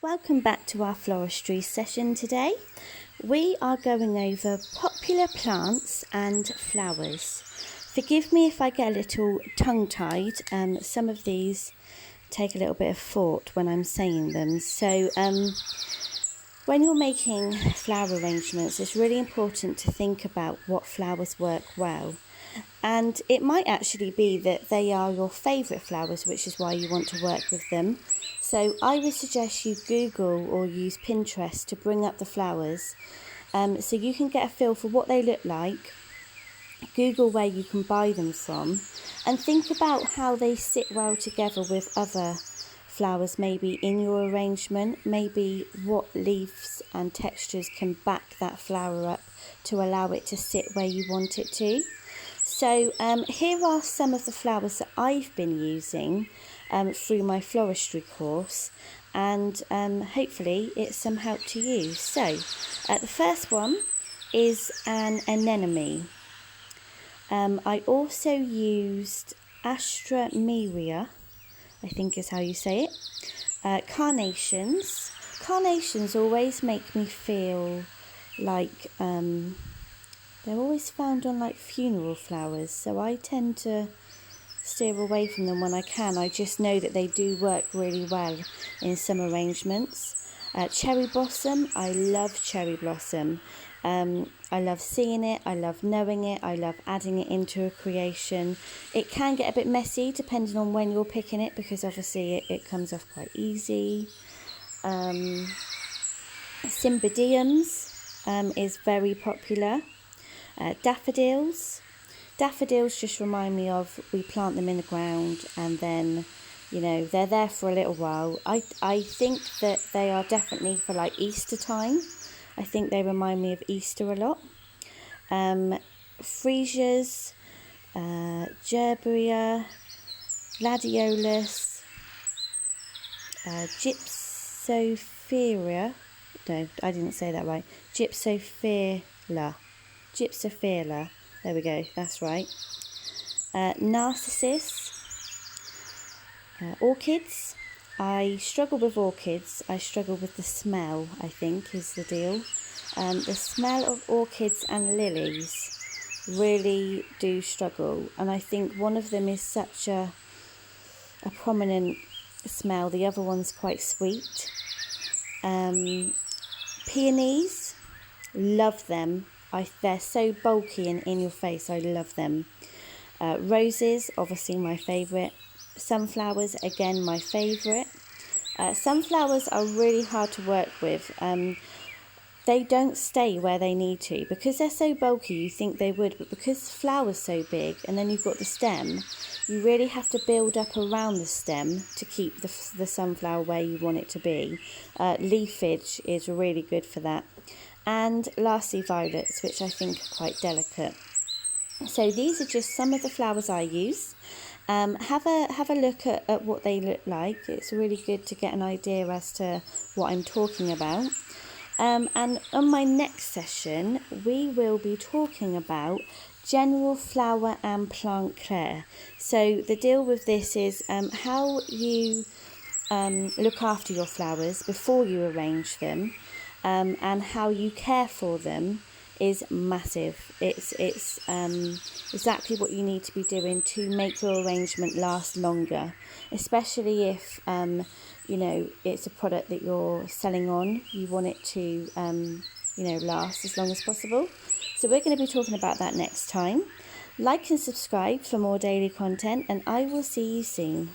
Welcome back to our floristry session today. We are going over popular plants and flowers. Forgive me if I get a little tongue-tied. Some of these take a little bit of thought when I'm saying them. So when you're making flower arrangements, it's really important to think about what flowers work well. And it might actually be that they are your favourite flowers, which is why you want to work with them. So I would suggest you Google or use Pinterest to bring up the flowers so you can get a feel for what they look like. Google where you can buy them from and think about how they sit well together with other flowers maybe in your arrangement, maybe what leaves and textures can back that flower up to allow it to sit where you want it to. So here are some of the flowers that I've been using through my floristry course, and hopefully it's some help to you. So the first one is an anemone. I also used Astrameria, I think is how you say it. Carnations. Carnations always make me feel like they're always found on like funeral flowers, so I tend to steer away from them when I can. I just know that they do work really well in some arrangements. Cherry blossom, I love cherry blossom. I love seeing it, I love knowing it, I love adding it into a creation. It can get a bit messy depending on when you're picking it, because obviously it comes off quite easy. Cymbidiums is very popular. Daffodils. Daffodils just remind me of, we plant them in the ground and then, you know, they're there for a little while. I think that they are definitely for like Easter time. I think they remind me of Easter a lot. Freesias, Gerbera, Gladiolus, Gypsophila. No, I didn't say that right. Gypsophila, there we go, that's right. Narcissus, orchids. I struggle with orchids. I struggle with the smell, I think, is the deal. The smell of orchids and lilies really do struggle, and I think one of them is such a prominent smell. The other one's quite sweet. Peonies, love them. They're so bulky and in your face. I love them. Roses, obviously my favourite. Sunflowers, again my favourite. Sunflowers are really hard to work with. They don't stay where they need to because they're so bulky. You think they would, but because the flower's so big and then you've got the stem, you really have to build up around the stem to keep the sunflower where you want it to be. Leafage is really good for that. And lastly, violets, which I think are quite delicate. So these are just some of the flowers I use. Have a look at what they look like. It's really good to get an idea as to what I'm talking about. And on my next session, we will be talking about general flower and plant care. So the deal with this is how you look after your flowers before you arrange them, and how you care for them is massive. It's exactly what you need to be doing to make your arrangement last longer, especially if you know, it's a product that you're selling on. You want it to you know, last as long as possible. So we're going to be talking about that next time. Like and subscribe for more daily content, and I will see you soon.